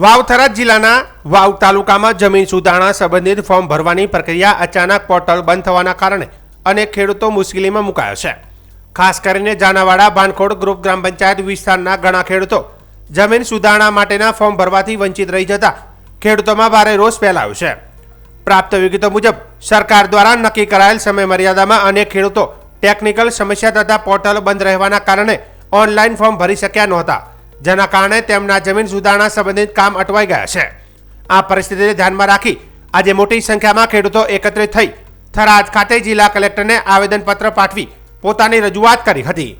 વાવથરા જિલ્લાના વાવ તાલુકામાં જમીન સુધારણા સંબંધિત ફોર્મ ભરવાની પ્રક્રિયા અચાનક પોર્ટલ બંધ થવાના કારણે અનેક ખેડૂતો મુશ્કેલીમાં મુકાયો છે. ખાસ કરીને જાનાવાડા ભાનખોડ ગ્રુપ ગ્રામ પંચાયત વિસ્તારના ઘણા ખેડૂતો જમીન સુધારણા માટેના ફોર્મ ભરવાથી વંચિત રહી જતા ખેડૂતોમાં ભારે રોષ ફેલાયો છે. પ્રાપ્ત વિગતો મુજબ સરકાર દ્વારા નક્કી કરાયેલ સમય મર્યાદામાં અનેક ખેડૂતો ટેકનિકલ સમસ્યા તથા પોર્ટલ બંધ રહેવાના કારણે ઓનલાઈન ફોર્મ ભરી શક્યા નહોતા, જેના કારણે તેમના જમીન સુધારણા સંબંધિત કામ અટવાઈ ગયા છે. આ પરિસ્થિતિને ધ્યાનમાં રાખી આજે મોટી સંખ્યામાં ખેડૂતો એકત્રિત થઈ થરાદ ખાતે જિલ્લા કલેક્ટરને આવેદનપત્ર પાઠવી પોતાની રજૂઆત કરી હતી.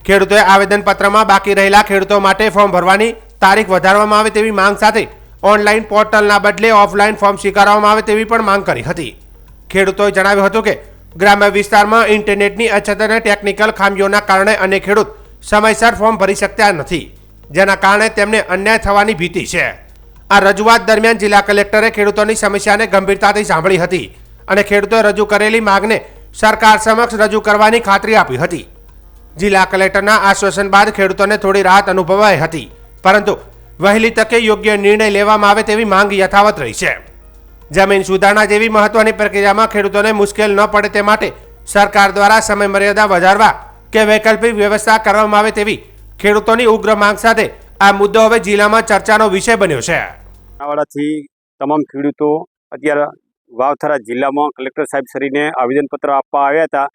ખેડૂતોએ આવેદનપત્રમાં બાકી રહેલા ખેડૂતો માટે ફોર્મ ભરવાની તારીખ વધારવામાં આવે તેવી માંગ સાથે ઓનલાઈન પોર્ટલના બદલે ઓફલાઈન ફોર્મ સ્વીકારવામાં આવે તેવી પણ માંગ કરી હતી. ખેડૂતોએ જણાવ્યું હતું કે ગ્રામ્ય વિસ્તારમાં ઇન્ટરનેટની અછત અને ટેકનિકલ ખામીઓના કારણે અનેક ખેડૂત સમયસર ફોર્મ ભરી શકતા નથી, જેના કારણે તેમને અન્યાય થવાની ભીતિ છે. આ રજૂઆત દરમિયાન જિલ્લા કલેક્ટરે ખેડૂતોની સમસ્યાને ગંભીરતાથી સાંભળી હતી અને ખેડૂતોએ રજૂ કરેલી માંગને સરકાર સમક્ષ રજૂ કરવાની ખાતરી આપી હતી. જિલ્લા કલેક્ટરના આશ્વાસન બાદ ખેડૂતોને થોડી રાહત અનુભવાઈ હતી, પરંતુ વહેલી તકે યોગ્ય નિર્ણય લેવામાં આવે તેવી માંગ યથાવત રહી છે. જમીન સુધારણા જેવી મહત્વની પ્રક્રિયામાં ખેડૂતોને મુશ્કેલ ન પડે તે માટે સરકાર દ્વારા સમય મર્યાદા વધારવા કે વૈકલ્પિક વ્યવસ્થા કરવામાં આવે તેવી ખેડૂતોની ઉગ્ર માંગ સાથે આ મુદ્દો હવે જિલ્લામાં ચર્ચાનો વિષય બન્યો છે. જાનાવાડાથી તમામ ખેડૂતો અત્યારે વાવથરા જિલ્લામાં કલેક્ટર સાહેબ શ્રીને આવેદનપત્ર આપવા આવ્યા હતા.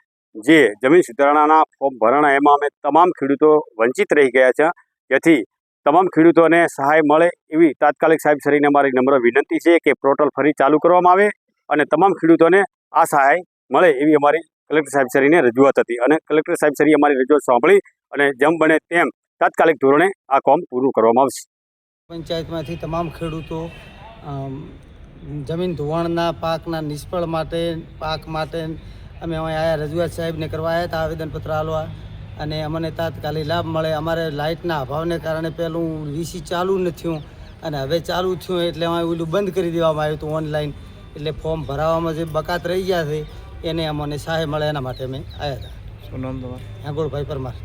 જે જમીન સુધારણાના ફોર્મ ભરણા એમાં અમે તમામ ખેડૂતો વંચિત રહી ગયા છે. જેથી તમામ ખેડૂતોને સહાય મળે એવી તાત્કાલિક સાહેબ શ્રીને અમારી નમ્ર વિનંતી છે કે પોર્ટલ ફરી ચાલુ કરવામાં આવે અને તમામ ખેડૂતોને આ સહાય મળે એવી અમારી કલેક્ટર સાહેબ શ્રીને રજૂઆત હતી. અને કલેક્ટર સાહેબ શ્રી અમારી રજૂઆત સાંભળી અને જેમ બને તેમ તાત્કાલિક ધોરણે આ કામ પૂરું કરવામાં આવશે. પંચાયતમાંથી તમામ ખેડૂતો જમીન ધોવાણના પાકના નિષ્ફળ પાક માટે અમે અહીંયા રજૂઆત સાહેબને કરવા આવ્યા હતા આવેદનપત્ર આપવા, અને અમને તાત્કાલિક લાભ મળે. અમારે લાઇટના અભાવને કારણે પહેલું વીસી ચાલુ ન થયું અને હવે ચાલુ થયું એટલે અમે ઓલું બંધ કરી દેવામાં આવ્યું હતું ઓનલાઈન. એટલે ફોર્મ ભરાવામાં જે બકાત રહી ગયા છે એને અમને સહાય મળે એના માટે અમે આવ્યા હતા. શું નામ તમારું? હેંગોળભાઈ પરમાર.